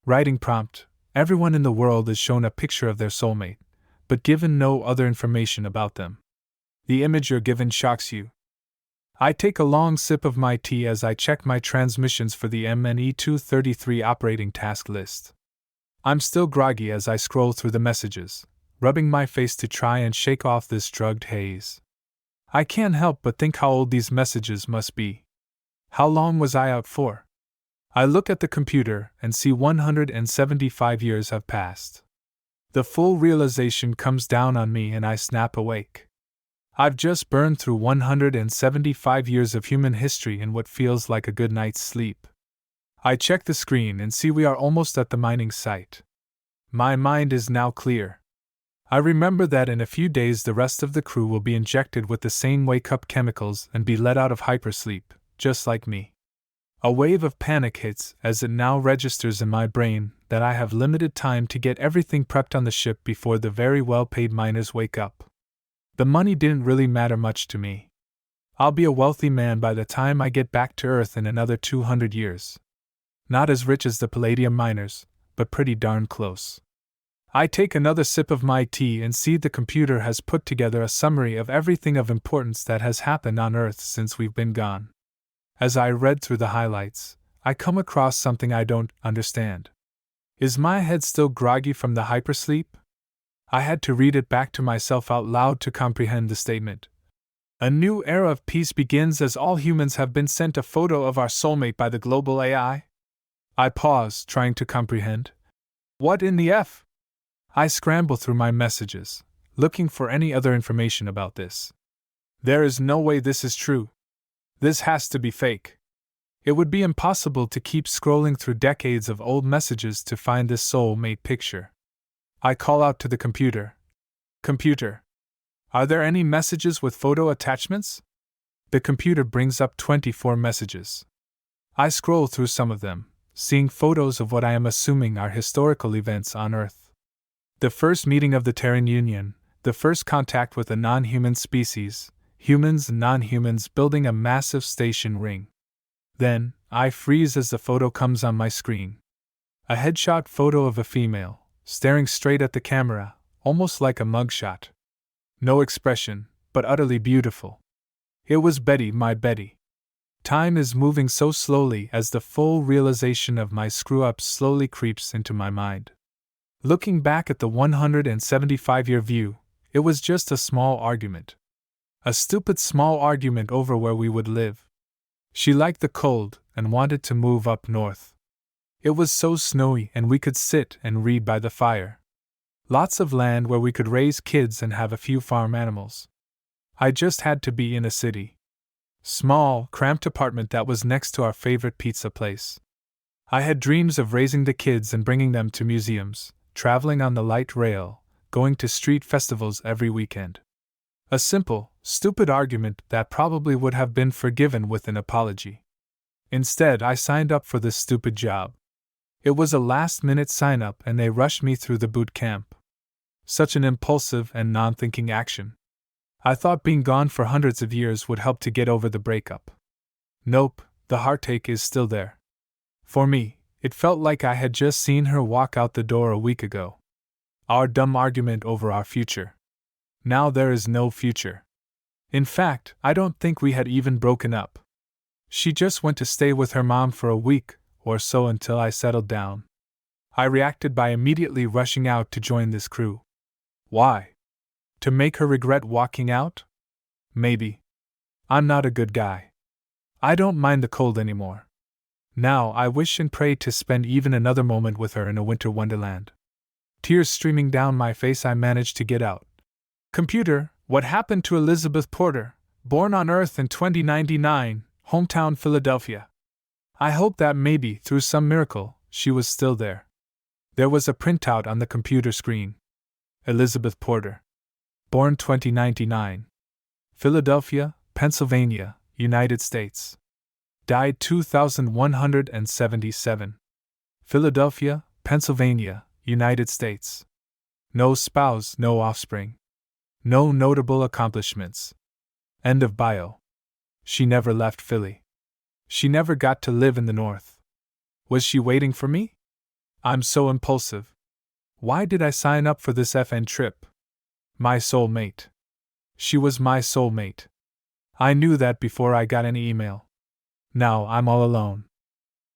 Writing prompt: everyone in the world is shown a picture of their soulmate, but given no other information about them. The image you're given shocks you. I take a long sip of my tea as I check my transmissions for the MNE233 operating task list. I'm still groggy as I scroll through the messages, rubbing my face to try and shake off this drugged haze. I can't help but think how old these messages must be. How long was I out for? I look at the computer and see 175 years have passed. The full realization comes down on me and I snap awake. I've just burned through 175 years of human history in what feels like a good night's sleep. I check the screen and see we are almost at the mining site. My mind is now clear. I remember that in a few days the rest of the crew will be injected with the same wake-up chemicals and be let out of hypersleep, just like me. A wave of panic hits as it now registers in my brain that I have limited time to get everything prepped on the ship before the very well-paid miners wake up. The money didn't really matter much to me. I'll be a wealthy man by the time I get back to Earth in another 200 years. Not as rich as the palladium miners, but pretty darn close. I take another sip of my tea and see the computer has put together a summary of everything of importance that has happened on Earth since we've been gone. As I read through the highlights, I come across something I don't understand. Is my head still groggy from the hypersleep? I had to read it back to myself out loud to comprehend the statement. A new era of peace begins as all humans have been sent a photo of our soulmate by the global AI? I pause, trying to comprehend. What in the F? I scramble through my messages, looking for any other information about this. There is no way this is true. This has to be fake. It would be impossible to keep scrolling through decades of old messages to find this soulmate picture. I call out to the computer. Computer, are there any messages with photo attachments? The computer brings up 24 messages. I scroll through some of them, seeing photos of what I am assuming are historical events on Earth. The first meeting of the Terran Union, the first contact with a non-human species, humans and non-humans building a massive station ring. Then, I freeze as the photo comes on my screen. A headshot photo of a female, staring straight at the camera, almost like a mugshot. No expression, but utterly beautiful. It was Betty, my Betty. Time is moving so slowly as the full realization of my screw-up slowly creeps into my mind. Looking back at the 175-year view, it was just a small argument. A stupid small argument over where we would live. She liked the cold and wanted to move up north. It was so snowy and we could sit and read by the fire. Lots of land where we could raise kids and have a few farm animals. I just had to be in a city. Small, cramped apartment that was next to our favorite pizza place. I had dreams of raising the kids and bringing them to museums, traveling on the light rail, going to street festivals every weekend. A simple, stupid argument that probably would have been forgiven with an apology. Instead, I signed up for this stupid job. It was a last-minute sign-up and they rushed me through the boot camp. Such an impulsive and non-thinking action. I thought being gone for hundreds of years would help to get over the breakup. Nope, the heartache is still there. For me, it felt like I had just seen her walk out the door a week ago. Our dumb argument over our future. Now there is no future. In fact, I don't think we had even broken up. She just went to stay with her mom for a week or so until I settled down. I reacted by immediately rushing out to join this crew. Why? To make her regret walking out? Maybe. I'm not a good guy. I don't mind the cold anymore. Now I wish and pray to spend even another moment with her in a winter wonderland. Tears streaming down my face, I managed to get out. Computer, what happened to Elizabeth Porter, born on Earth in 2099, hometown Philadelphia? I hope that maybe, through some miracle, she was still there. There was a printout on the computer screen. Elizabeth Porter. Born 2099. Philadelphia, Pennsylvania, United States. Died 2177. Philadelphia, Pennsylvania, United States. No spouse, no offspring. No notable accomplishments. End of bio. She never left Philly. She never got to live in the North. Was she waiting for me? I'm so impulsive. Why did I sign up for this FN trip? My soulmate. She was my soulmate. I knew that before I got any email. Now I'm all alone.